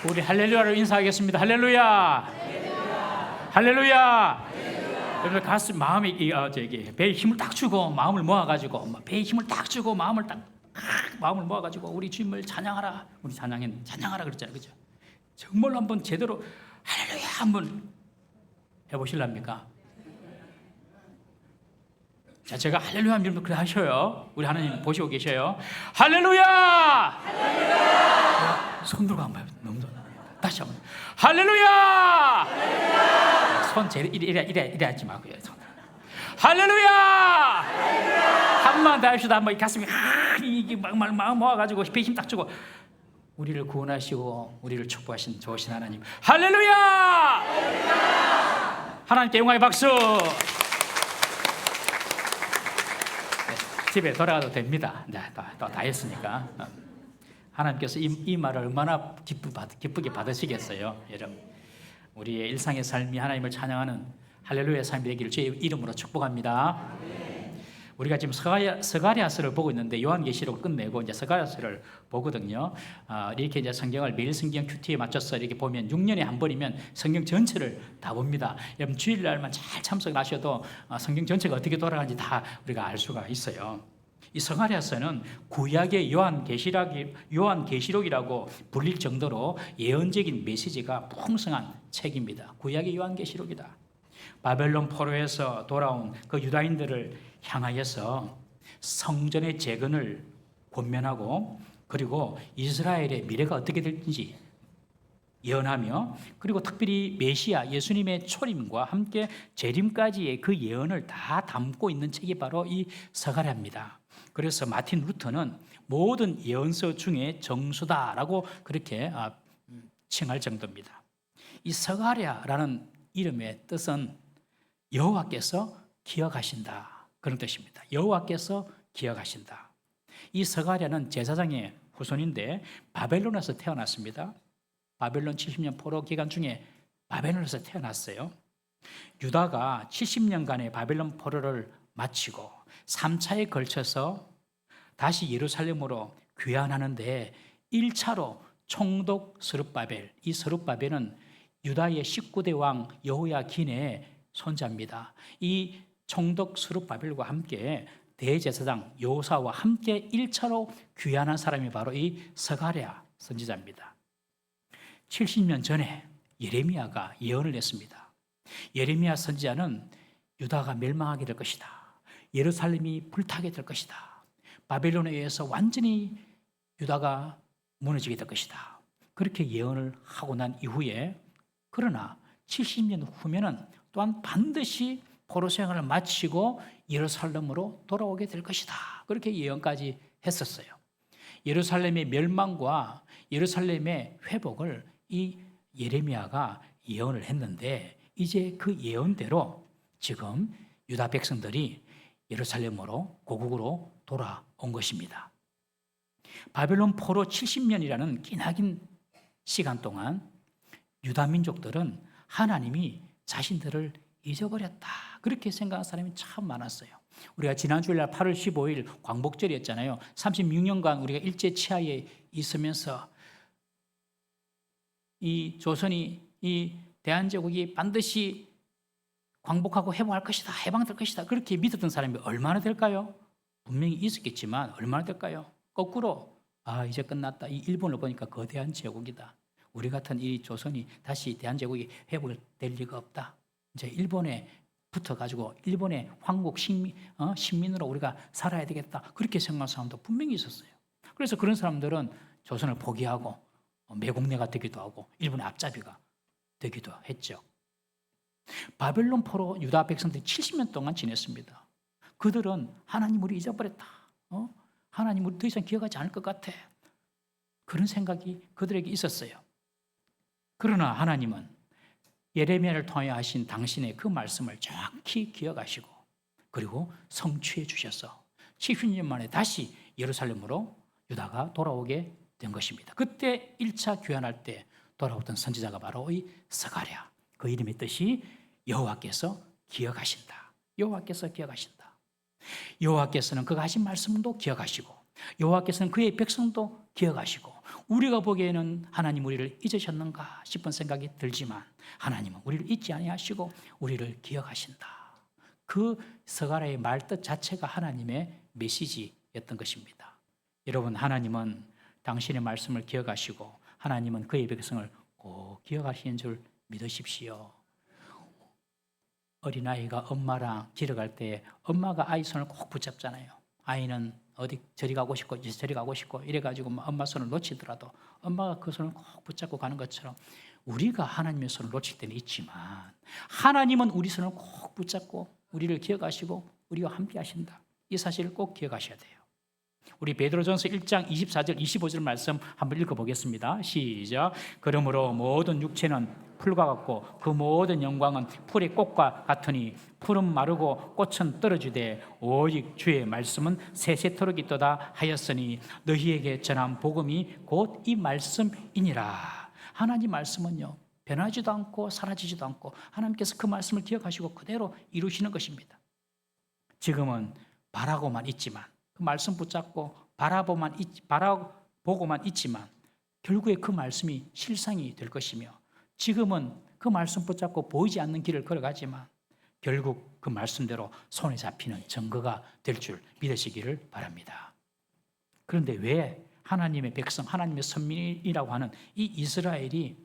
우리 할렐루야로 인사하겠습니다. 할렐루야. 할렐루야. 여러분 가슴 마음이 배에 힘을 딱 주고 마음을 모아가지고 배에 힘을 딱 주고 마음을 모아가지고 우리 주님을 찬양하라. 우리 찬양하라 그랬잖아요, 그죠? 정말 한번 제대로 할렐루야 한번 해보실랍니까? 자, 제가 할렐루야 하면 그래 하셔요. 우리 하나님 보시고 계셔요. 할렐루야! 할렐루야! 손 들고 한번 너무 다시 한번 할렐루야! 할렐루야! 손 이래 하지 마고요. 할렐루야! 한번 더 합시다. 한번 가슴이 이게 마음 모아가지고 배 힘 딱 주고 우리를 구원하시고 우리를 축복하신 좋으신 하나님. 할렐루야! 할렐루야! 하나님께 영광의 박수. 집에 돌아가도 됩니다. 다 했으니까. 하나님께서 이 말을 얼마나 기쁘게 받으시겠어요, 여러분. 우리의 일상의 삶이 하나님을 찬양하는 할렐루야 삶이 되기를 주의 이름으로 축복합니다. 우리가 지금 스가랴서를 보고 있는데 요한계시록을 끝내고 이제 스가랴서를 보거든요. 이렇게 이제 성경을 매일 성경 큐티에 맞춰서 이렇게 보면 6년에 한 번이면 성경 전체를 다 봅니다. 여러분 주일날만 잘 참석하셔도 성경 전체가 어떻게 돌아가는지 다 우리가 알 수가 있어요. 이 스가랴서는 구약의 요한계시록이라고 불릴 정도로 예언적인 메시지가 풍성한 책입니다. 구약의 요한계시록이다. 바벨론 포로에서 돌아온 그 유다인들을 향하여서 성전의 재건을 권면하고 그리고 이스라엘의 미래가 어떻게 될지 예언하며 그리고 특별히 메시아 예수님의 초림과 함께 재림까지의 그 예언을 다 담고 있는 책이 바로 이 스가랴입니다. 그래서 마틴 루터는 모든 예언서 중에 정수다라고 그렇게 칭할 정도입니다. 이 스가랴라는 이름의 뜻은 여호와께서 기억하신다 그런 뜻입니다. 여호와께서 기억하신다. 이 스가랴는 제사장의 후손인데 바벨론에서 태어났습니다. 바벨론 70년 포로 기간 중에 바벨론에서 태어났어요. 유다가 70년간의 바벨론 포로를 마치고 3차에 걸쳐서 다시 예루살렘으로 귀환하는데 1차로 총독 스룹바벨, 이 스룹바벨은 유다의 19대 왕 여호야긴의 손자입니다. 이 총독 스룹바벨과 함께 대제사장 요사와 함께 1차로 귀환한 사람이 바로 이 스가랴 선지자입니다. 70년 전에 예레미야가 예언을 했습니다. 예레미야 선지자는 유다가 멸망하게 될 것이다. 예루살렘이 불타게 될 것이다. 바벨론에 의해서 완전히 유다가 무너지게 될 것이다. 그렇게 예언을 하고 난 이후에 그러나 70년 후면은 또한 반드시 포로 생활을 마치고 예루살렘으로 돌아오게 될 것이다. 그렇게 예언까지 했었어요. 예루살렘의 멸망과 예루살렘의 회복을 이 예레미야가 예언을 했는데 이제 그 예언대로 지금 유다 백성들이 예루살렘으로 고국으로 돌아온 것입니다. 바벨론 포로 70년이라는 기나긴 시간 동안 유다 민족들은 하나님이 자신들을 잊어버렸다. 그렇게 생각하는 사람이 참 많았어요. 우리가 지난 주일날 8월 15일 광복절이었잖아요. 36년간 우리가 일제 치하에 있으면서 이 조선이 이 대한제국이 반드시 광복하고 회복할 것이다. 해방될 것이다. 그렇게 믿었던 사람이 얼마나 될까요? 분명히 있었겠지만 얼마나 될까요? 거꾸로 이제 끝났다. 이 일본을 보니까 거대한 제국이다. 우리 같은 이 조선이 다시 대한제국이 회복될 리가 없다. 이제 일본에 붙어가지고 일본의 황국 식민으로 우리가 살아야 되겠다. 그렇게 생각하는 사람도 분명히 있었어요. 그래서 그런 사람들은 조선을 포기하고 매국내가 되기도 하고 일본의 앞잡이가 되기도 했죠. 바벨론 포로 유다 백성들이 70년 동안 지냈습니다. 그들은 하나님 우리 잊어버렸다. 하나님 우리 더 이상 기억하지 않을 것 같아. 그런 생각이 그들에게 있었어요. 그러나 하나님은 예레미야를 통해 하신 당신의 그 말씀을 정확히 기억하시고 그리고 성취해 주셔서 70년 만에 다시 예루살렘으로 유다가 돌아오게 된 것입니다. 그때 1차 귀환할 때 돌아오던 선지자가 바로 이 스가랴. 그 이름의 뜻이 여호와께서 기억하신다. 여호와께서 기억하신다. 여호와께서는 그가 하신 말씀도 기억하시고 여호와께서는 그의 백성도 기억하시고 우리가 보기에는 하나님 우리를 잊으셨는가 싶은 생각이 들지만 하나님은 우리를 잊지 아니하시고 우리를 기억하신다. 그 스가랴의 말뜻 자체가 하나님의 메시지였던 것입니다. 여러분, 하나님은 당신의 말씀을 기억하시고 하나님은 그의 백성을 꼭 기억하시는 줄 믿으십시오. 어린아이가 엄마랑 길을 갈 때 엄마가 아이 손을 꼭 붙잡잖아요. 아이는 어디 저리 가고 싶고 저리 가고 싶고 이래가지고 엄마 손을 놓치더라도 엄마가 그 손을 꼭 붙잡고 가는 것처럼 우리가 하나님의 손을 놓칠 때는 있지만 하나님은 우리 손을 꼭 붙잡고 우리를 기억하시고 우리와 함께 하신다. 이 사실을 꼭 기억하셔야 돼요. 우리 베드로전서 1장 24절 25절 말씀 한번 읽어보겠습니다. 시작. 그러므로 모든 육체는 풀과 같고 그 모든 영광은 풀의 꽃과 같으니 풀은 마르고 꽃은 떨어지되 오직 주의 말씀은 세세토록 있도다 하였으니 너희에게 전한 복음이 곧 이 말씀이니라. 하나님 말씀은요 변하지도 않고 사라지지도 않고 하나님께서 그 말씀을 기억하시고 그대로 이루시는 것입니다. 지금은 바라고만 있지만 그 말씀 붙잡고 바라보고만 있지만 결국에 그 말씀이 실상이 될 것이며 지금은 그 말씀 붙잡고 보이지 않는 길을 걸어가지만 결국 그 말씀대로 손에 잡히는 증거가 될 줄 믿으시기를 바랍니다. 그런데 왜 하나님의 백성, 하나님의 선민이라고 하는 이 이스라엘이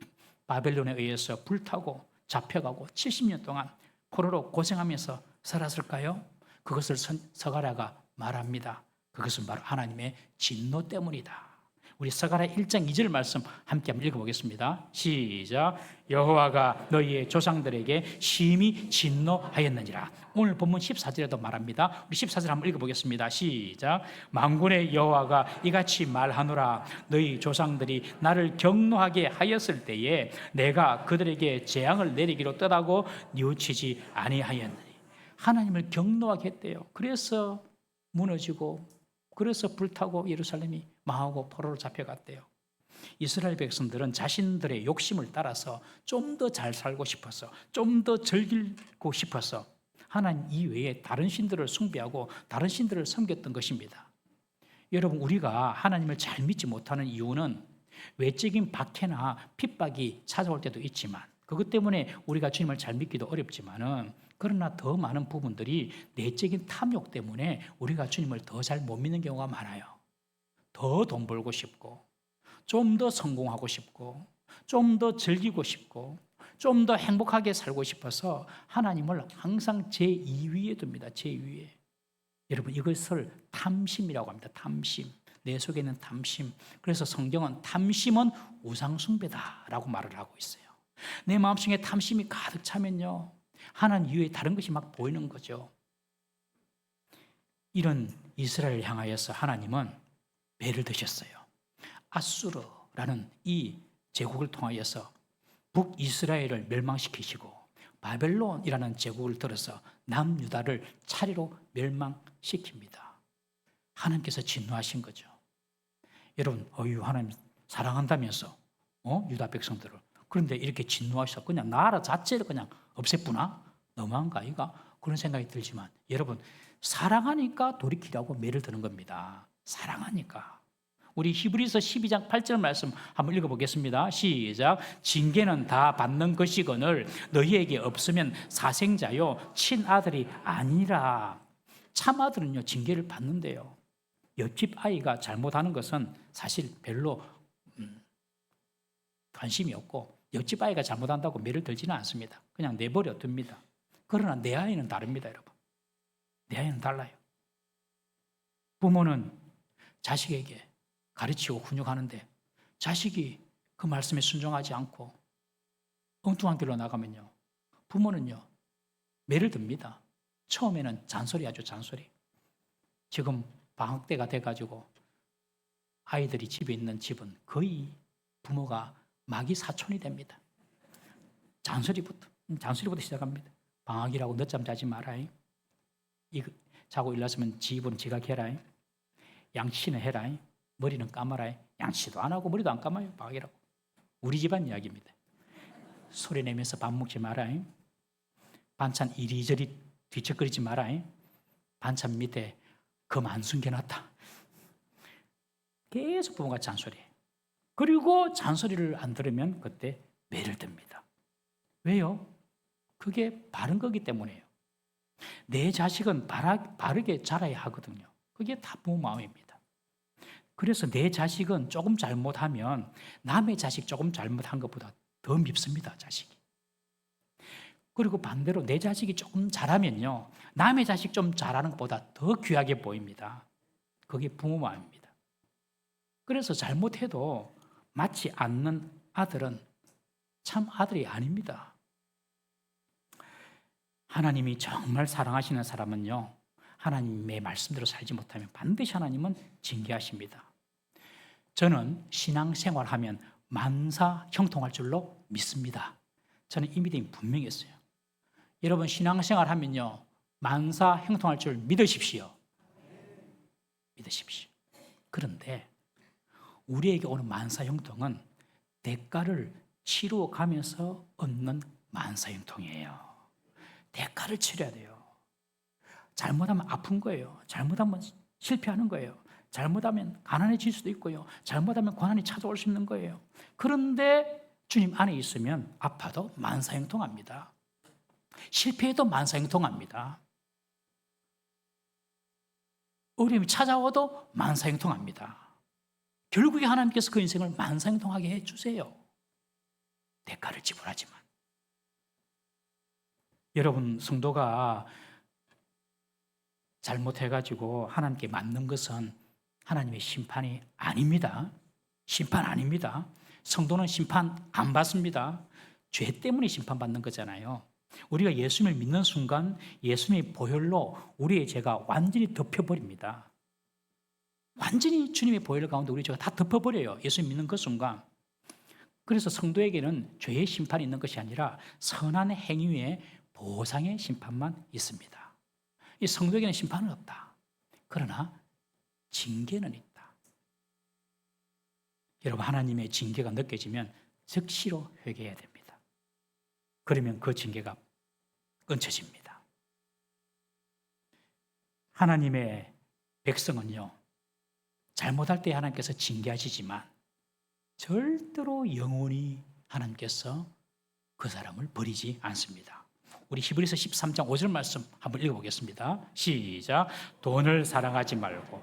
바벨론에 의해서 불타고 잡혀가고 70년 동안 포로로 고생하면서 살았을까요? 그것을 스가랴가 말합니다. 그것은 바로 하나님의 진노 때문이다. 우리 스가랴 1장 2절 말씀 함께 한번 읽어보겠습니다. 시작. 여호와가 너희의 조상들에게 심히 진노하였느니라. 오늘 본문 14절에도 말합니다. 우리 14절 한번 읽어보겠습니다. 시작. 만군의 여호와가 이같이 말하노라. 너희 조상들이 나를 경노하게 하였을 때에 내가 그들에게 재앙을 내리기로 뜻하고 뉘우치지 아니하였느니. 하나님을 경노하게 했대요. 그래서 무너지고 그래서 불타고 예루살렘이 망하고 포로로 잡혀갔대요. 이스라엘 백성들은 자신들의 욕심을 따라서 좀 더 잘 살고 싶어서 좀 더 즐기고 싶어서 하나님 이외에 다른 신들을 숭배하고 다른 신들을 섬겼던 것입니다. 여러분, 우리가 하나님을 잘 믿지 못하는 이유는 외적인 박해나 핍박이 찾아올 때도 있지만 그것 때문에 우리가 주님을 잘 믿기도 어렵지만은 그러나 더 많은 부분들이 내적인 탐욕 때문에 우리가 주님을 더 잘 못 믿는 경우가 많아요. 더 돈 벌고 싶고 좀 더 성공하고 싶고 좀 더 즐기고 싶고 좀 더 행복하게 살고 싶어서 하나님을 항상 제2위에 둡니다. 제2위에. 여러분, 이것을 탐심이라고 합니다. 탐심. 내 속에 있는 탐심. 그래서 성경은 탐심은 우상숭배다라고 말을 하고 있어요. 내 마음속에 탐심이 가득 차면요 하나님 이외에 다른 것이 막 보이는 거죠. 이런 이스라엘을 향하여서 하나님은 매를 드셨어요. 아수르라는 이 제국을 통하여서 북이스라엘을 멸망시키시고 바벨론이라는 제국을 들어서 남유다를 차례로 멸망시킵니다. 하나님께서 진노하신 거죠. 여러분, 하나님 사랑한다면서 유다 백성들을 그런데 이렇게 진노하셔서 그냥 나라 자체를 그냥 없앴구나? 너무한가 아이가? 그런 생각이 들지만 여러분, 사랑하니까 돌이키라고 매를 드는 겁니다. 사랑하니까. 우리 히브리서 12장 8절 말씀 한번 읽어보겠습니다. 시작. 징계는 다 받는 것이거늘 너희에게 없으면 사생자요 친아들이 아니라. 참아들은요 징계를 받는데요. 옆집 아이가 잘못하는 것은 사실 별로 관심이 없고 옆집 아이가 잘못한다고 매를 들지는 않습니다. 그냥 내버려 둡니다. 그러나 내 아이는 다릅니다, 여러분. 내 아이는 달라요. 부모는 자식에게 가르치고 훈육하는데 자식이 그 말씀에 순종하지 않고 엉뚱한 길로 나가면요 부모는요 매를 듭니다. 처음에는 잔소리하죠. 잔소리. 지금 방학 때가 돼가지고 아이들이 집에 있는 집은 거의 부모가 마귀 사촌이 됩니다. 잔소리부터 시작합니다. 방학이라고 늦잠 자지 마라. 자고 일어났으면 집은 지각해라. 양치는 해라. 머리는 감아라. 양치도 안 하고 머리도 안 감아요. 방학이라고. 우리 집안 이야기입니다. 소리 내면서 밥 먹지 마라. 반찬 이리저리 뒤척거리지 마라. 반찬 밑에 금 안 숨겨놨다. 계속 부모가 잔소리해요. 그리고 잔소리를 안 들으면 그때 매를 듭니다. 왜요? 그게 바른 거기 때문이에요. 내 자식은 바르게 자라야 하거든요. 그게 다 부모 마음입니다. 그래서 내 자식은 조금 잘못하면 남의 자식 조금 잘못한 것보다 더 밉습니다, 자식이. 그리고 반대로 내 자식이 조금 잘하면요, 남의 자식 좀 잘하는 것보다 더 귀하게 보입니다. 그게 부모 마음입니다. 그래서 잘못해도 맞지 않는 아들은 참 아들이 아닙니다. 하나님이 정말 사랑하시는 사람은요, 하나님의 말씀대로 살지 못하면 반드시 하나님은 징계하십니다. 저는 신앙생활하면 만사 형통할 줄로 믿습니다. 저는 이 믿음이 분명히 있어요. 여러분 신앙생활하면요, 만사 형통할 줄 믿으십시오. 믿으십시오. 그런데 우리에게 오는 만사 형통은 대가를 치루어 가면서 얻는 만사 형통이에요. 대가를 치러야 돼요. 잘못하면 아픈 거예요. 잘못하면 실패하는 거예요. 잘못하면 가난해질 수도 있고요. 잘못하면 고난이 찾아올 수 있는 거예요. 그런데 주님 안에 있으면 아파도 만사형통합니다. 실패해도 만사형통합니다. 어려움이 찾아와도 만사형통합니다. 결국에 하나님께서 그 인생을 만사형통하게 해주세요. 대가를 지불하지만. 여러분 성도가 잘못해가지고 하나님께 맞는 것은 하나님의 심판이 아닙니다. 심판 아닙니다. 성도는 심판 안 받습니다. 죄 때문에 심판받는 거잖아요. 우리가 예수님을 믿는 순간 예수님의 보혈로 우리의 죄가 완전히 덮여버립니다. 완전히 주님의 보혈 가운데 우리 죄가 다 덮어버려요. 예수님 믿는 그 순간. 그래서 성도에게는 죄의 심판이 있는 것이 아니라 선한 행위의 보상의 심판만 있습니다. 이 성도에게는 심판은 없다. 그러나 징계는 있다. 여러분 하나님의 징계가 느껴지면 즉시로 회개해야 됩니다. 그러면 그 징계가 끊쳐집니다. 하나님의 백성은요, 잘못할 때 하나님께서 징계하시지만 절대로 영원히 하나님께서 그 사람을 버리지 않습니다. 우리 히브리서 13장 5절 말씀 한번 읽어보겠습니다. 시작. 돈을 사랑하지 말고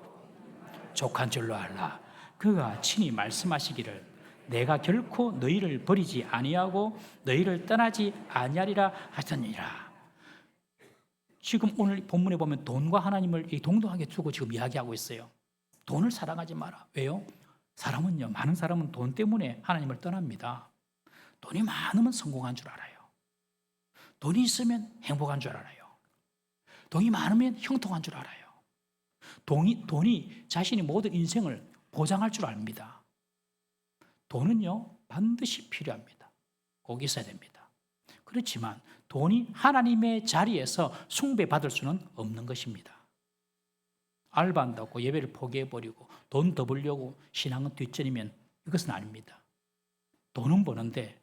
족한 줄로 알라. 그가 친히 말씀하시기를 내가 결코 너희를 버리지 아니하고 너희를 떠나지 아니하리라 하셨느니라. 지금 오늘 본문에 보면 돈과 하나님을 동등하게 두고 지금 이야기하고 있어요. 돈을 사랑하지 마라. 왜요? 사람은요, 많은 사람은 돈 때문에 하나님을 떠납니다. 돈이 많으면 성공한 줄 알아요. 돈이 있으면 행복한 줄 알아요. 돈이 많으면 형통한 줄 알아요. 돈이 자신의 모든 인생을 보장할 줄 압니다. 돈은요, 반드시 필요합니다. 꼭 있어야 됩니다. 그렇지만 돈이 하나님의 자리에서 숭배받을 수는 없는 것입니다. 알바한다고 예배를 포기해버리고 돈 더 벌려고 신앙은 뒷전이면 이것은 아닙니다. 돈은 버는데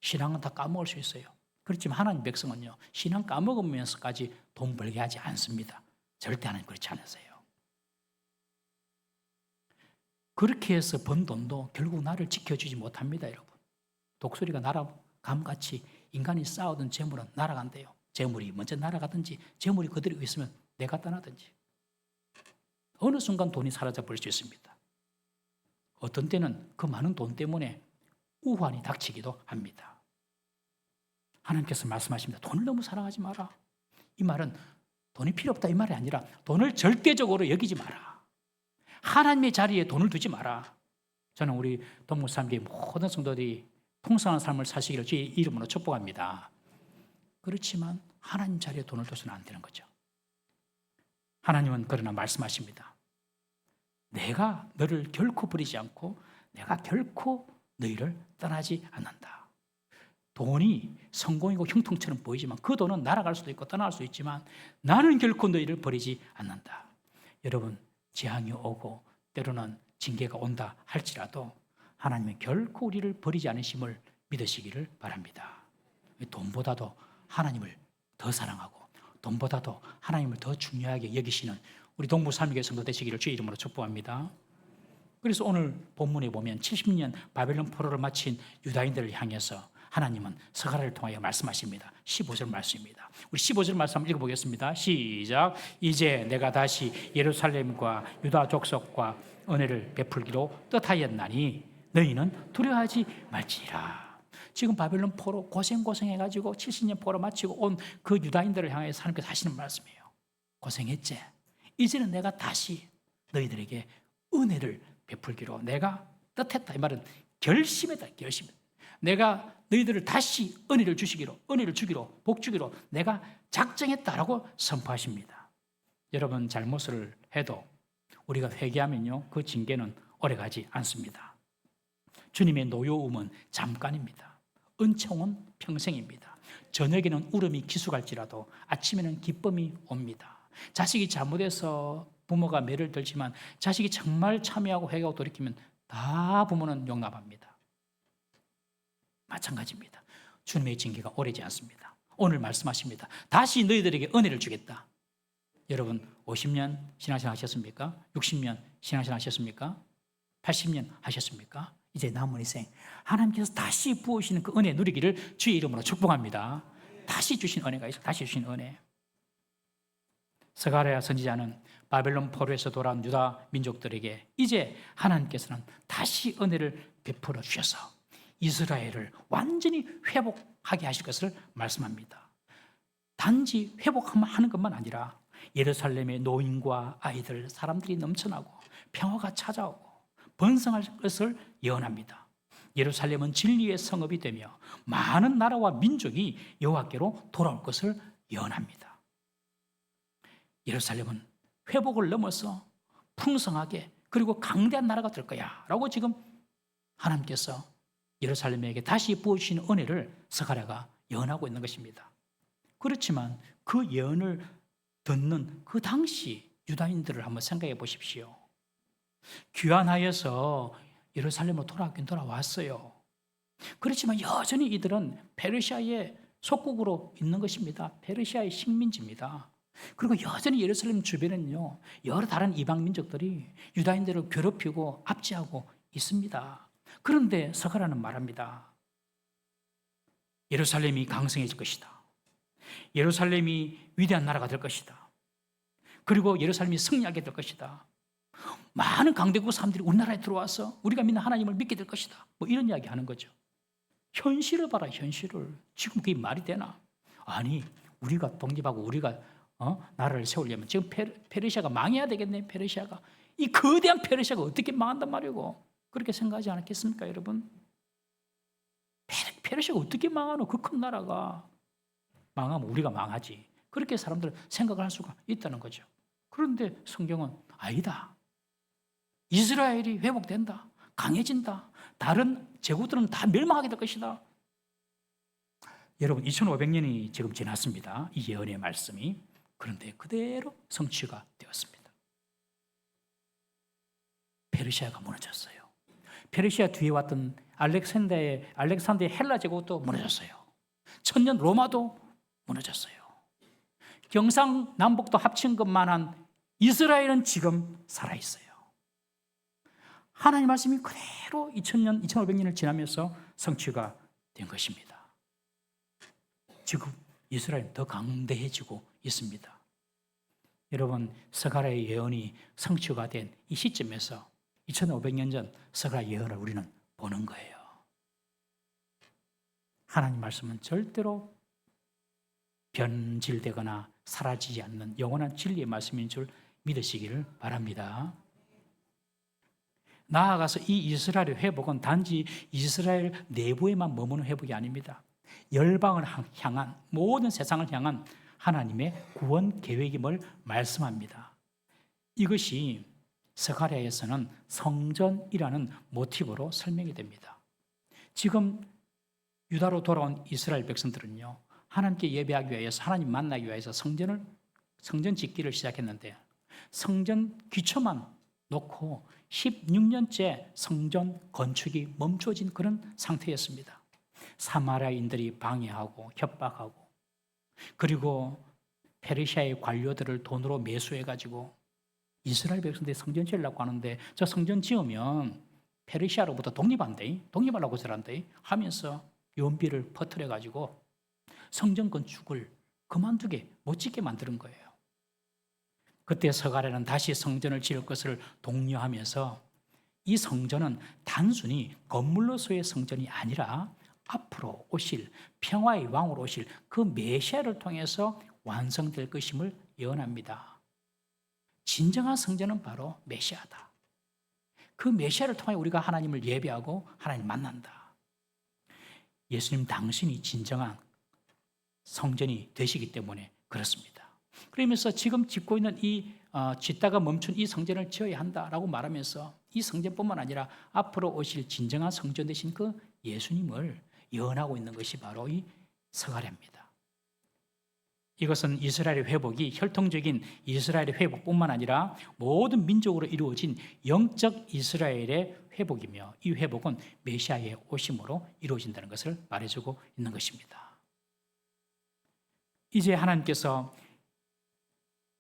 신앙은 다 까먹을 수 있어요. 그렇지만 하나님 백성은요, 신앙 까먹으면서까지 돈 벌게 하지 않습니다. 절대 하나님 그렇지 않으세요. 그렇게 해서 번 돈도 결국 나를 지켜주지 못합니다, 여러분. 독수리가 날아감같이 인간이 쌓아둔 재물은 날아간대요. 재물이 먼저 날아가든지 재물이 그대로 있으면 내가 떠나든지. 어느 순간 돈이 사라져 버릴 수 있습니다. 어떤 때는 그 많은 돈 때문에 우환이 닥치기도 합니다. 하나님께서 말씀하십니다. 돈을 너무 사랑하지 마라. 이 말은 돈이 필요 없다 이 말이 아니라 돈을 절대적으로 여기지 마라. 하나님의 자리에 돈을 두지 마라. 저는 우리 동무삼교의 모든 성도들이 풍성한 삶을 사시기를 주의 이름으로 축복합니다. 그렇지만 하나님 자리에 돈을 둬서는 안 되는 거죠. 하나님은 그러나 말씀하십니다. 내가 너를 결코 버리지 않고 내가 결코 너희를 떠나지 않는다. 돈이 성공이고 형통처럼 보이지만 그 돈은 날아갈 수도 있고 떠나갈 수도 있지만 나는 결코 너희를 버리지 않는다. 여러분, 재앙이 오고 때로는 징계가 온다 할지라도 하나님은 결코 우리를 버리지 않으심을 믿으시기를 바랍니다. 돈보다도 하나님을 더 사랑하고 돈보다도 하나님을 더 중요하게 여기시는 우리 동부삼위교회 성도 되시기를 주의 이름으로 축복합니다. 그래서 오늘 본문에 보면 70년 바벨론 포로를 마친 유다인들을 향해서 하나님은 스가랴를 통하여 말씀하십니다. 15절 말씀입니다. 우리 15절 말씀 한번 읽어보겠습니다. 시작. 이제 내가 다시 예루살렘과 유다 족속과 은혜를 베풀기로 뜻하였나니 너희는 두려워하지 말지니라. 지금 바벨론 포로 고생해가지고 70년 포로 마치고 온 그 유다인들을 향해서 하나님께서 하시는 말씀이에요. 고생했지? 이제는 내가 다시 너희들에게 은혜를 베풀기로 내가 뜻했다. 이 말은 결심했다. 결심. 내가 너희들을 다시 은혜를 주기로, 복 주기로 내가 작정했다라고 선포하십니다. 여러분, 잘못을 해도 우리가 회개하면요, 그 징계는 오래가지 않습니다. 주님의 노여움은 잠깐입니다. 은총은 평생입니다. 저녁에는 울음이 기수갈지라도 아침에는 기쁨이 옵니다. 자식이 잘못해서 부모가 매를 들지만 자식이 정말 참여하고 회개하고 돌이키면 다 부모는 용납합니다. 마찬가지입니다. 주님의 징계가 오래지 않습니다. 오늘 말씀하십니다. 다시 너희들에게 은혜를 주겠다. 여러분, 50년 신앙생활 하셨습니까? 60년 신앙생활 하셨습니까? 80년 하셨습니까? 이제 남은 인생 하나님께서 다시 부으시는 그 은혜 누리기를 주의 이름으로 축복합니다. 다시 주신 은혜가 있어. 다시 주신 은혜. 스가랴 선지자는 바벨론 포로에서 돌아온 유다 민족들에게 이제 하나님께서는 다시 은혜를 베풀어 주셔서 이스라엘을 완전히 회복하게 하실 것을 말씀합니다. 단지 회복하는 것만 아니라 예루살렘의 노인과 아이들, 사람들이 넘쳐나고 평화가 찾아오고 번성할 것을 예언합니다. 예루살렘은 진리의 성읍이 되며 많은 나라와 민족이 여호와께로 돌아올 것을 예언합니다. 예루살렘은 회복을 넘어서 풍성하게 그리고 강대한 나라가 될 거야 라고 지금 하나님께서 예루살렘에게 다시 부어주시는 은혜를 스가랴가 예언하고 있는 것입니다. 그렇지만 그 예언을 듣는 그 당시 유다인들을 한번 생각해 보십시오. 귀환하여서 예루살렘으로 돌아왔긴 돌아왔어요. 그렇지만 여전히 이들은 페르시아의 속국으로 있는 것입니다. 페르시아의 식민지입니다. 그리고 여전히 예루살렘 주변에는요, 여러 다른 이방 민족들이 유다인들을 괴롭히고 압제하고 있습니다. 그런데 스가랴는 말합니다. 예루살렘이 강성해질 것이다. 예루살렘이 위대한 나라가 될 것이다. 그리고 예루살렘이 승리하게 될 것이다. 많은 강대국 사람들이 우리나라에 들어와서 우리가 믿는 하나님을 믿게 될 것이다. 뭐 이런 이야기 하는 거죠. 현실을 봐라, 현실을. 지금 그게 말이 되나? 아니, 우리가 독립하고 우리가 나라를 세우려면 지금 페르시아가 망해야 되겠네. 페르시아가. 이 거대한 페르시아가 어떻게 망한단 말이고. 그렇게 생각하지 않았겠습니까, 여러분? 페르시아가 어떻게 망하노? 그 큰 나라가. 망하면 우리가 망하지. 그렇게 사람들은 생각을 할 수가 있다는 거죠. 그런데 성경은 아니다. 이스라엘이 회복된다. 강해진다. 다른 제국들은 다 멸망하게 될 것이다. 여러분, 2500년이 지금 지났습니다. 이 예언의 말씀이. 그런데 그대로 성취가 되었습니다. 페르시아가 무너졌어요. 페르시아 뒤에 왔던 알렉산더의 헬라 제국도 무너졌어요. 천년 로마도 무너졌어요. 경상남북도 합친 것만한 이스라엘은 지금 살아있어요. 하나님 말씀이 그대로 2000년, 2500년을 지나면서 성취가 된 것입니다. 지금 이스라엘은 더 강대해지고 있습니다. 여러분, 스가랴의 예언이 성취가 된 이 시점에서 2500년 전 스가랴 예언을 우리는 보는 거예요. 하나님 말씀은 절대로 변질되거나 사라지지 않는 영원한 진리의 말씀인 줄 믿으시기를 바랍니다. 나아가서 이 이스라엘의 회복은 단지 이스라엘 내부에만 머무는 회복이 아닙니다. 열방을 향한, 모든 세상을 향한 하나님의 구원 계획임을 말씀합니다. 이것이 스가랴에서는 성전이라는 모티브로 설명이 됩니다. 지금 유다로 돌아온 이스라엘 백성들은요, 하나님께 예배하기 위해서, 하나님 만나기 위해서 성전 짓기를 시작했는데 성전 기초만 놓고 16년째 성전 건축이 멈춰진 그런 상태였습니다. 사마리아인들이 방해하고 협박하고, 그리고 페르시아의 관료들을 돈으로 매수해가지고 이스라엘 백성들이 성전 지으려고 하는데 저 성전 지으면 페르시아로부터 독립하려고 저란데 하면서 연비를 퍼뜨려 가지고 성전 건축을 그만두게 못 짓게 만드는 거예요. 그때 서가랴는 다시 성전을 지을 것을 독려하면서 이 성전은 단순히 건물로서의 성전이 아니라 앞으로 오실 평화의 왕으로 오실 그 메시아를 통해서 완성될 것임을 예언합니다. 진정한 성전은 바로 메시아다. 그 메시아를 통해 우리가 하나님을 예배하고 하나님 만난다. 예수님 당신이 진정한 성전이 되시기 때문에 그렇습니다. 그러면서 지금 짓고 있는 이 짓다가 멈춘 이 성전을 지어야 한다라고 말하면서 이 성전뿐만 아니라 앞으로 오실 진정한 성전 되신 그 예수님을 예언하고 있는 것이 바로 이 서가랴입니다. 이것은 이스라엘의 회복이 혈통적인 이스라엘의 회복뿐만 아니라 모든 민족으로 이루어진 영적 이스라엘의 회복이며 이 회복은 메시아의 오심으로 이루어진다는 것을 말해주고 있는 것입니다. 이제 하나님께서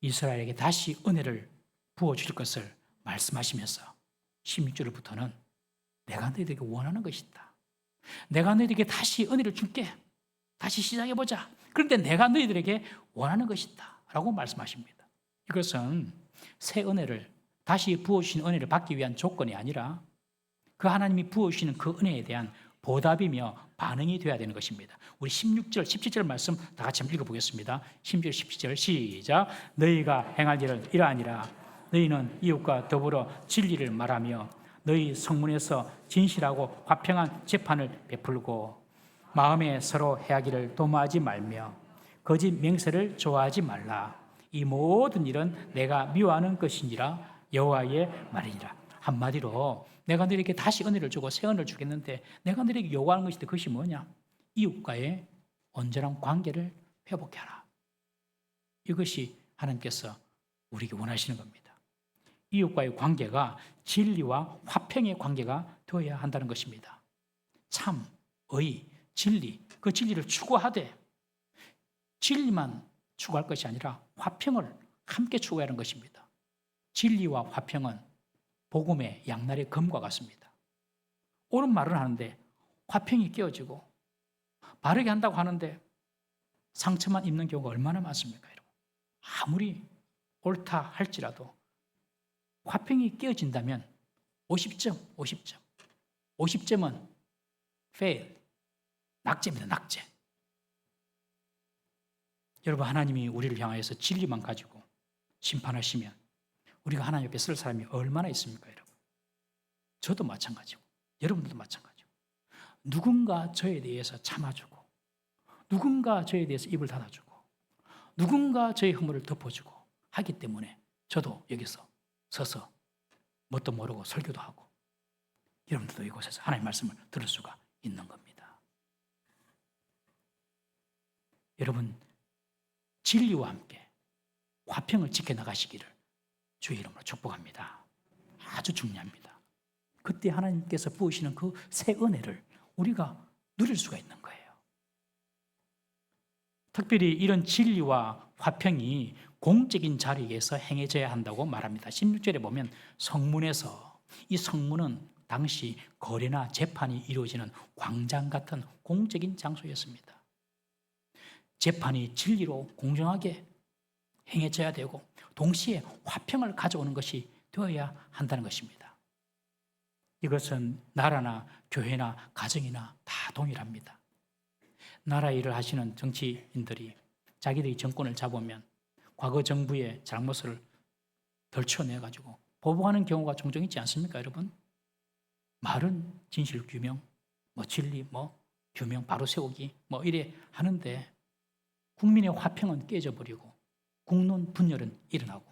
이스라엘에게 다시 은혜를 부어주실 것을 말씀하시면서 16절부터는 내가 너희들에게 원하는 것이다. 내가 너희들에게 다시 은혜를 줄게. 다시 시작해보자. 그런데 내가 너희들에게 원하는 것이다 라고 말씀하십니다. 이것은 새 은혜를 다시 부어주신 은혜를 받기 위한 조건이 아니라 그 하나님이 부어주시는 그 은혜에 대한 보답이며 반응이 되어야 되는 것입니다. 우리 16절, 17절 말씀 다 같이 한번 읽어보겠습니다. 16절, 17절 시작. 너희가 행할 일은 이러하니라. 너희는 이웃과 더불어 진리를 말하며 너희 성문에서 진실하고 화평한 재판을 베풀고 마음에 서로 해하기를 도모하지 말며 거짓 맹세를 좋아하지 말라. 이 모든 일은 내가 미워하는 것이니라 여호와의 말이니라. 한마디로 내가 너희에게 다시 은혜를 주고 새 은혜를 주겠는데 내가 너희에게 요구하는 것인데 그것이 뭐냐? 이웃과의 온전한 관계를 회복해 하라. 이것이 하나님께서 우리에게 원하시는 겁니다. 이웃과의 관계가 진리와 화평의 관계가 되어야 한다는 것입니다. 참, 의, 진리, 그 진리를 추구하되 진리만 추구할 것이 아니라 화평을 함께 추구하는 것입니다. 진리와 화평은 복음의 양날의 검과 같습니다. 옳은 말을 하는데 화평이 깨어지고 바르게 한다고 하는데 상처만 입는 경우가 얼마나 많습니까, 여러분? 아무리 옳다 할지라도 화평이 깨어진다면 50점, 50점. 50점은 fail, 낙제입니다, 낙제. 여러분, 하나님이 우리를 향하여서 진리만 가지고 심판하시면 우리가 하나님 옆에 쓸 사람이 얼마나 있습니까, 여러분? 저도 마찬가지고 여러분들도 마찬가지고 누군가 저에 대해서 참아주고 누군가 저에 대해서 입을 닫아주고 누군가 저의 허물을 덮어주고 하기 때문에 저도 여기서 서서 뭣도 모르고 설교도 하고 여러분들도 이곳에서 하나님의 말씀을 들을 수가 있는 겁니다. 여러분, 진리와 함께 화평을 지켜나가시기를 주의 이름으로 축복합니다. 아주 중요합니다. 그때 하나님께서 부으시는 그 새 은혜를 우리가 누릴 수가 있는 거예요. 특별히 이런 진리와 화평이 공적인 자리에서 행해져야 한다고 말합니다. 16절에 보면 성문에서, 이 성문은 당시 거래나 재판이 이루어지는 광장 같은 공적인 장소였습니다. 재판이 진리로 공정하게 행해져야 되고 동시에 화평을 가져오는 것이 되어야 한다는 것입니다. 이것은 나라나 교회나 가정이나 다 동일합니다. 나라 일을 하시는 정치인들이 자기들이 정권을 잡으면 과거 정부의 잘못을 덜쳐내가지고 보복하는 경우가 종종 있지 않습니까, 여러분? 말은 진실 규명, 진리, 규명, 바로 세우기, 이래 하는데 국민의 화평은 깨져버리고 국론 분열은 일어나고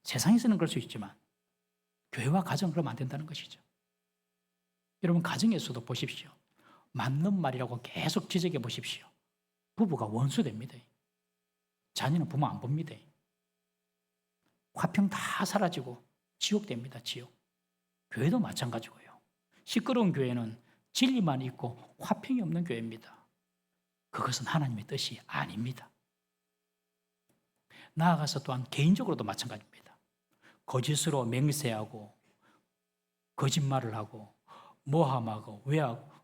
세상에서는 그럴 수 있지만 교회와 가정은 그러면 안 된다는 것이죠. 여러분, 가정에서도 보십시오. 맞는 말이라고 계속 지적해 보십시오. 부부가 원수됩니다. 자녀는 부모 안 봅니다. 화평 다 사라지고 지옥 됩니다, 지옥. 교회도 마찬가지고요. 시끄러운 교회는 진리만 있고 화평이 없는 교회입니다. 그것은 하나님의 뜻이 아닙니다. 나아가서 또한 개인적으로도 마찬가지입니다. 거짓으로 맹세하고 거짓말을 하고 모함하고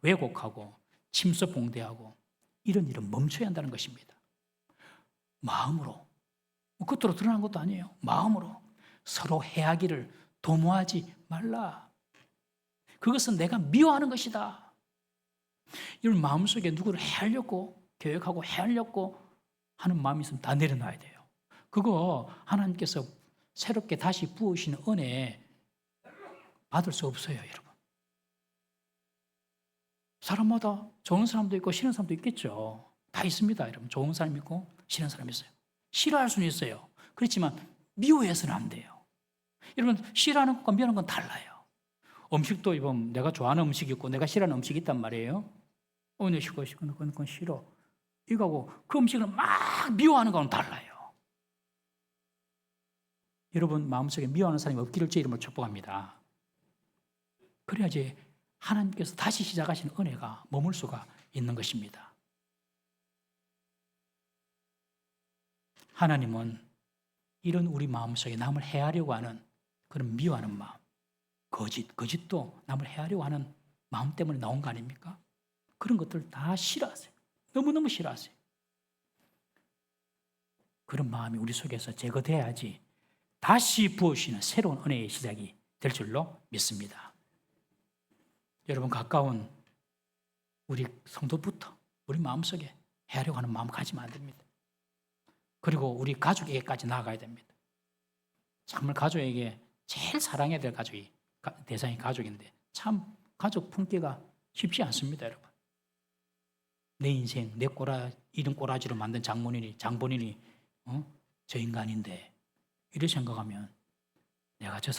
왜곡하고 침소봉대하고 이런 일은 멈춰야 한다는 것입니다. 마음으로, 겉으로 드러난 것도 아니에요. 마음으로 서로 해하기를 도모하지 말라. 그것은 내가 미워하는 것이다. 이런 마음속에 누구를 해하려고 계획하고 해하려고 하는 마음이 있으면 다 내려놔야 돼요. 그거 하나님께서 새롭게 다시 부으시는 은혜 받을 수 없어요, 여러분. 사람마다 좋은 사람도 있고 싫은 사람도 있겠죠. 다 있습니다, 여러분. 좋은 사람 있고 싫은 사람 있어요. 싫어할 수는 있어요. 그렇지만 미워해서는 안 돼요. 여러분, 싫어하는 것과 미워하는 건 달라요. 음식도 이번 내가 좋아하는 음식이 있고 내가 싫어하는 음식이 있단 말이에요. 오늘 그건 싫어. 이거하고 그 음식을 막 미워하는 거는 달라요. 여러분 마음속에 미워하는 사람이 없기를 제 이름으로 축복합니다. 그래야지 하나님께서 다시 시작하시는 은혜가 머물 수가 있는 것입니다. 하나님은 이런 우리 마음속에 남을 해하려고 하는 그런 미워하는 마음, 거짓도 남을 해하려고 하는 마음 때문에 나온 거 아닙니까? 그런 것들 다 싫어하세요. 너무너무 싫어하세요. 그런 마음이 우리 속에서 제거돼야지 다시 부어주시는 새로운 은혜의 시작이 될 줄로 믿습니다. 여러분 가까운 우리 성도부터 우리 마음속에 해하려고 하는 마음 가지면 안 됩니다. 그리고 우리 가족에게까지 나아가야 됩니다. 정말 가족에게 제일 사랑해야 될 대상이 가족인데 참 가족 품기가 쉽지 않습니다, 여러분. 내 인생, 이런 꼬라지로 만든 장본인이 저 인간인데 이렇게 생각하면 내가 저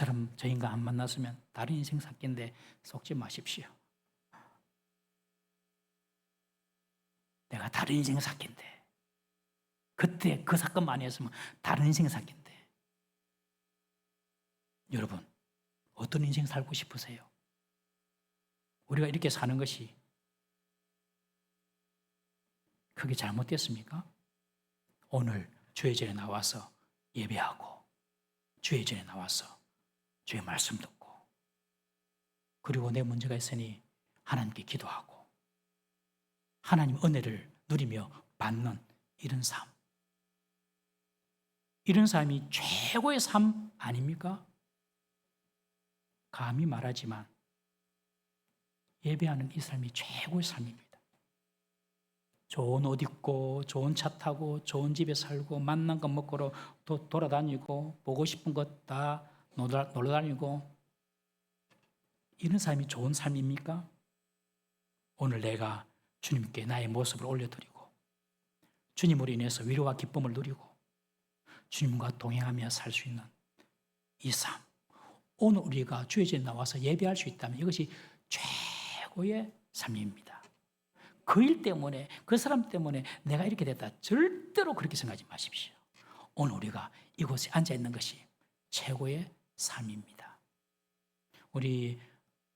인간 안 만났으면 다른 인생 샀긴데 속지 마십시오. 내가 다른 인생을 샀긴데 그때 그 사건만 아니었으면 다른 인생을 샀긴데 여러분 어떤 인생 살고 싶으세요? 우리가 이렇게 사는 것이 그게 잘못됐습니까? 오늘 주의 전에 나와서 예배하고 주의 전에 나와서 주의 말씀 듣고 그리고 내 문제가 있으니 하나님께 기도하고 하나님 은혜를 누리며 받는 이런 삶. 이런 삶이 최고의 삶 아닙니까? 감히 말하지만 예배하는 이 삶이 최고의 삶입니다. 좋은 옷 입고 좋은 차 타고 좋은 집에 살고 만난 것 먹고 돌아다니고 보고 싶은 것 다 놀러 다니고 이런 삶이 좋은 삶입니까? 오늘 내가 주님께 나의 모습을 올려드리고 주님으로 인해서 위로와 기쁨을 누리고 주님과 동행하며 살 수 있는 이 삶. 오늘 우리가 주의 전에 나와서 예배할 수 있다면 이것이 최고의 삶입니다. 그 일 때문에 그 사람 때문에 내가 이렇게 됐다. 절대로 그렇게 생각하지 마십시오. 오늘 우리가 이곳에 앉아있는 것이 최고의 삶입니다. 우리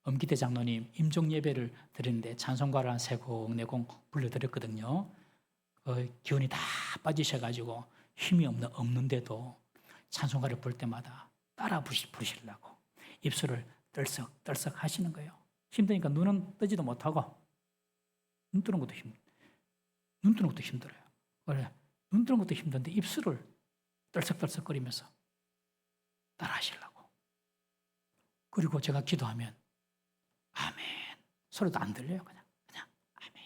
엄기대 장로님 임종 예배를 드리는데 찬송가를 한 3곡, 4곡 불러드렸거든요. 기운이 다 빠지셔가지고 힘이 없는데도 찬송가를 볼 때마다 따라 부르시려고 입술을 떨썩떨썩 하시는 거예요. 힘드니까 눈은 뜨지도 못하고 눈 뜨는 것도 힘들어요. 눈 뜨는 것도 힘든데 입술을 떨썩떨썩거리면서 따라 하시려고. 그리고 제가 기도하면 아멘 소리도 안 들려요. 그냥 아멘.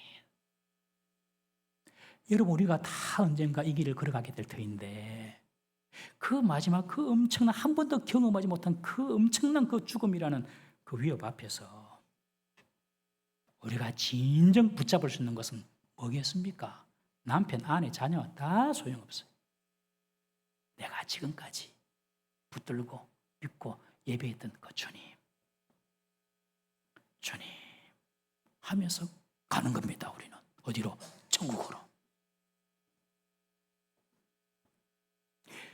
여러분 우리가 다 언젠가 이 길을 걸어가게 될 터인데 그 마지막 그 엄청난 한 번도 경험하지 못한 그 엄청난 그 죽음이라는 그 위협 앞에서 우리가 진정 붙잡을 수 있는 것은 뭐겠습니까? 남편, 아내, 자녀 다 소용없어요. 내가 지금까지 붙들고 믿고 예배했던 그 주님 하면서 가는 겁니다. 우리는 어디로? 천국으로.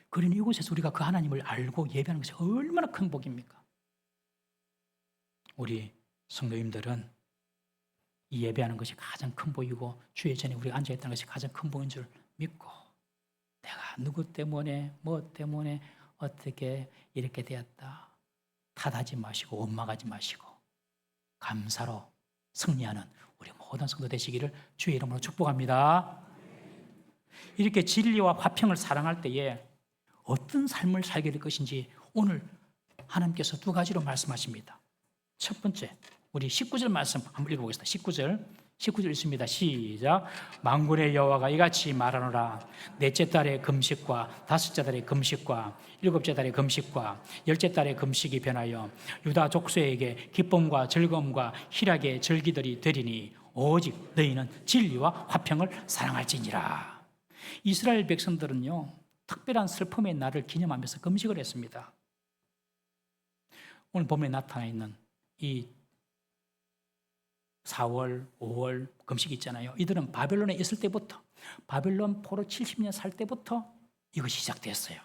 그러니 이곳에서 우리가 그 하나님을 알고 예배하는 것이 얼마나 큰 복입니까? 우리 성도님들은 이 예배하는 것이 가장 큰 복이고 주의 전에 우리가 앉아있다는 것이 가장 큰 복인 줄 믿고 내가 누구 때문에 뭐 때문에 어떻게 이렇게 되었다. 탓하지 마시고 원망하지 마시고 감사로 승리하는 우리 모든 성도 되시기를 주의 이름으로 축복합니다. 이렇게 진리와 화평을 사랑할 때에 어떤 삶을 살게 될 것인지 오늘 하나님께서 두 가지로 말씀하십니다. 첫 번째, 우리 19절 말씀 한번 읽어보겠습니다. 19절 있습니다. 시작. 만군의 여호와가 이같이 말하노라. 넷째 달의 금식과 다섯째 달의 금식과 일곱째 달의 금식과 열째 달의 금식이 변하여 유다 족속에게 기쁨과 즐거움과 희락의 절기들이 되리니 오직 너희는 진리와 화평을 사랑할지니라. 이스라엘 백성들은요, 특별한 슬픔의 날을 기념하면서 금식을 했습니다. 오늘 본문에 나타나 있는 이 4월, 5월 금식이 있잖아요. 이들은 바벨론에 있을 때부터, 바벨론 포로 70년 살 때부터 이것이 시작됐어요.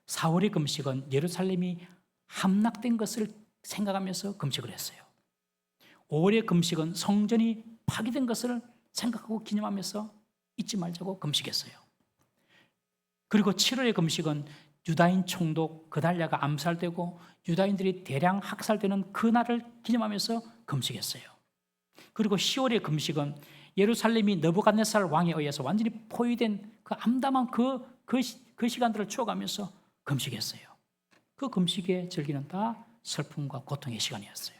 4월의 금식은 예루살렘이 함락된 것을 생각하면서 금식을 했어요. 5월의 금식은 성전이 파괴된 것을 생각하고 기념하면서 잊지 말자고 금식했어요. 그리고 7월의 금식은 유다인 총독 그달랴가 암살되고 유다인들이 대량 학살되는 그날을 기념하면서 금식했어요. 그리고 10월의 금식은 예루살렘이 느부갓네살 왕에 의해서 완전히 포위된 그 암담한 그 시간들을 추억하면서 금식했어요. 그 금식의 절기는 다 슬픔과 고통의 시간이었어요.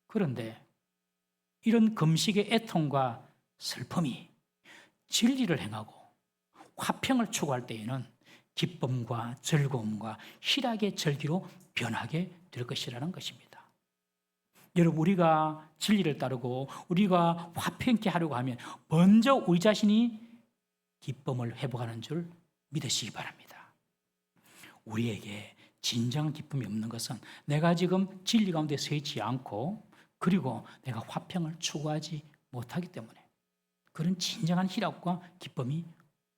그런데 이런 금식의 애통과 슬픔이 진리를 행하고 화평을 추구할 때에는 기쁨과 즐거움과 희락의 절기로 변하게 될 것이라는 것입니다. 여러분, 우리가 진리를 따르고 우리가 화평케 하려고 하면 먼저 우리 자신이 기쁨을 회복하는 줄 믿으시기 바랍니다. 우리에게 진정한 기쁨이 없는 것은 내가 지금 진리 가운데 서 있지 않고 그리고 내가 화평을 추구하지 못하기 때문에 그런 진정한 희락과 기쁨이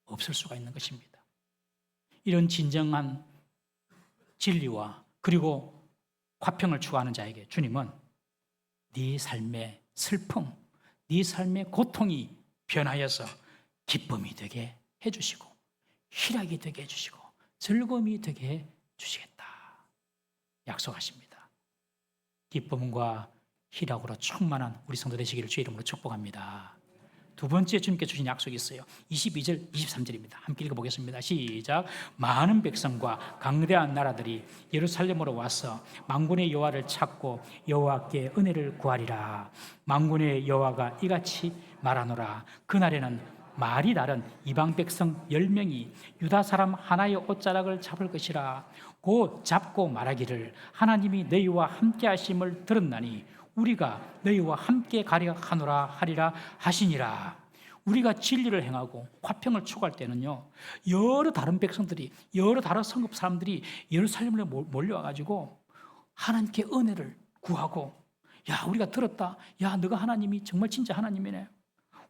없을 수가 있는 것입니다. 이런 진정한 진리와 그리고 화평을 추구하는 자에게 주님은 네 삶의 슬픔, 네 삶의 고통이 변하여서 기쁨이 되게 해주시고 희락이 되게 해주시고 즐거움이 되게 해주시겠다 약속하십니다. 기쁨과 희락으로 충만한 우리 성도 되시기를 주의 이름으로 축복합니다. 두 번째 주님께 주신 약속이 있어요. 22절, 23절입니다. 함께 읽어보겠습니다. 시작. 많은 백성과 강대한 나라들이 예루살렘으로 와서 만군의 여호와를 찾고 여호와께 은혜를 구하리라. 만군의 여호와가 이같이 말하노라. 그날에는 말이 다른 이방 백성 10명이 유다 사람 하나의 옷자락을 잡을 것이라. 곧 잡고 말하기를 하나님이 너희와 함께 하심을 들었나니 우리가 너희와 함께 가려 하노라 하리라 하시니라. 우리가 진리를 행하고 화평을 추구할 때는요, 여러 다른 백성들이, 여러 다른 성읍 사람들이 예루살렘에 몰려와가지고 하나님께 은혜를 구하고, 야, 우리가 들었다. 야, 너가 하나님이 정말 진짜 하나님이네.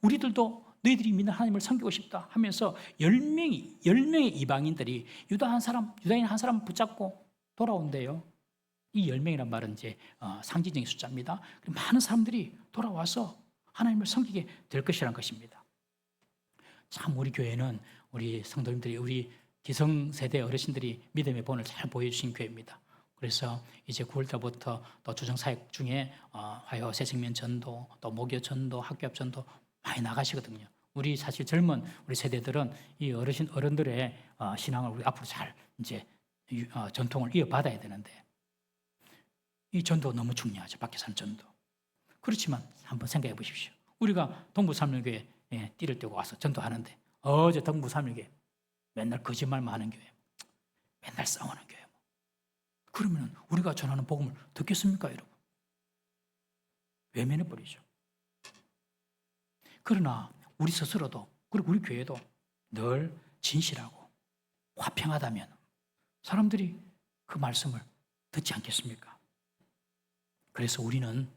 우리들도 너희들이 믿는 하나님을 섬기고 싶다 하면서 10명의 이방인들이 유다인 한 사람 붙잡고 돌아온대요. 이 10명이란 말은 이제 상징적인 숫자입니다. 많은 사람들이 돌아와서 하나님을 섬기게 될 것이라는 것입니다. 참 우리 교회는 우리 성도님들이 우리 기성세대 어르신들이 믿음의 본을 잘 보여주신 교회입니다. 그래서 이제 9월달부터 또 주정사역 중에 화요 새생명 전도, 또 목요 전도, 학교 앞 전도 많이 나가시거든요. 우리 사실 젊은 우리 세대들은 이 어른들의 신앙을 우리 앞으로 잘 이제 전통을 이어받아야 되는데 이 전도 너무 중요하죠. 밖에서 하는 전도. 그렇지만 한번 생각해 보십시오. 우리가 동부삼일교회 띠를 떼고 와서 전도하는데 어제 동부삼일교회 맨날 거짓말만 하는 교회, 맨날 싸우는 교회. 그러면 우리가 전하는 복음을 듣겠습니까, 여러분? 외면해 버리죠. 그러나 우리 스스로도 그리고 우리 교회도 늘 진실하고 화평하다면 사람들이 그 말씀을 듣지 않겠습니까? 그래서 우리는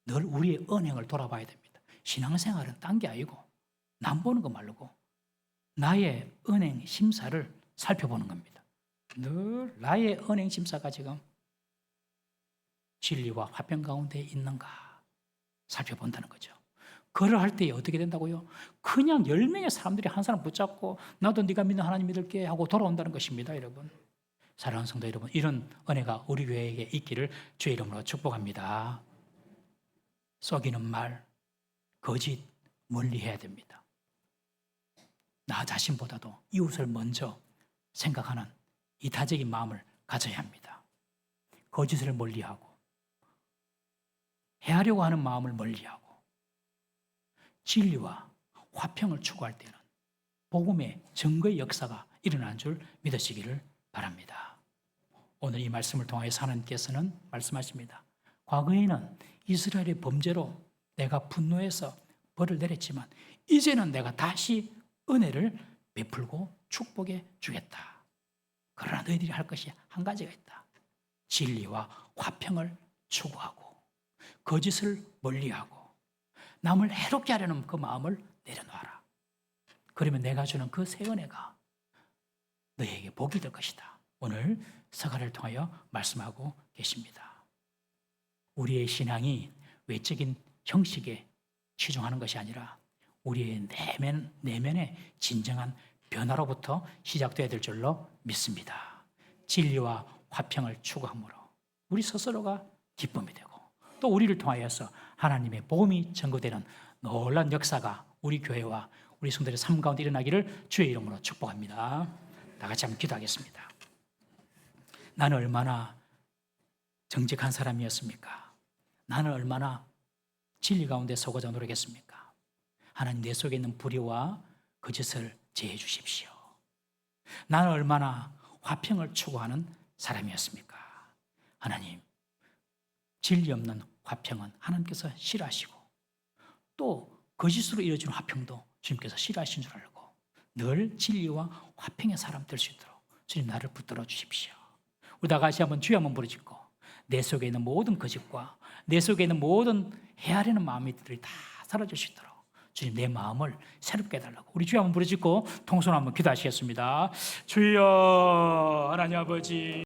늘 우리의 언행을 돌아봐야 됩니다. 신앙생활은 딴 게 아니고 남 보는 거 말고 나의 언행 심사를 살펴보는 겁니다. 늘 나의 언행 심사가 지금 진리와 화평 가운데 있는가 살펴본다는 거죠. 그걸 할 때 어떻게 된다고요? 그냥 10명의 사람들이 한 사람 붙잡고 나도 네가 믿는 하나님 믿을게 하고 돌아온다는 것입니다, 여러분. 사랑하는 성도 여러분, 이런 은혜가 우리 교회에게 있기를 주의 이름으로 축복합니다. 속이는 말, 거짓 멀리해야 됩니다. 나 자신보다도 이웃을 먼저 생각하는 이타적인 마음을 가져야 합니다. 거짓을 멀리하고 해하려고 하는 마음을 멀리하고 진리와 화평을 추구할 때는 복음의 증거의 역사가 일어나는 줄 믿으시기를 바랍니다. 오늘 이 말씀을 통하여서 하나님께서는 말씀하십니다. 과거에는 이스라엘의 범죄로 내가 분노해서 벌을 내렸지만 이제는 내가 다시 은혜를 베풀고 축복해 주겠다. 그러나 너희들이 할 것이 한 가지가 있다. 진리와 화평을 추구하고 거짓을 멀리하고 남을 해롭게 하려는 그 마음을 내려놓아라. 그러면 내가 주는 그 새 은혜가 너희에게 복이 될 것이다. 오늘 서가를 통하여 말씀하고 계십니다. 우리의 신앙이 외적인 형식에 치중하는 것이 아니라 우리의 내면의 진정한 변화로부터 시작되어야 될 줄로 믿습니다. 진리와 화평을 추구함으로 우리 스스로가 기쁨이 되고 또 우리를 통하여서 하나님의 복음이 전거되는 놀라운 역사가 우리 교회와 우리 성도들의 삶 가운데 일어나기를 주의 이름으로 축복합니다. 다 같이 한번 기도하겠습니다. 나는 얼마나 정직한 사람이었습니까? 나는 얼마나 진리 가운데 서고자 노력했습니까? 하나님, 내 속에 있는 불의와 거짓을 제해 주십시오. 나는 얼마나 화평을 추구하는 사람이었습니까? 하나님, 진리 없는 화평은 하나님께서 싫어하시고 또 거짓으로 이루어지는 화평도 주님께서 싫어하신 줄 알고 늘 진리와 화평의 사람 될 수 있도록 주님 나를 붙들어 주십시오. 우리 다 같이 한번 주여 한번 부르짖고 내 속에 있는 모든 거짓과 내 속에 있는 모든 헤아리는 마음들이 다 사라질 수 있도록 주님 내 마음을 새롭게 해달라고 우리 주여 한번 부르짖고 통성으로 한번 기도하시겠습니다. 주여 하나님 아버지,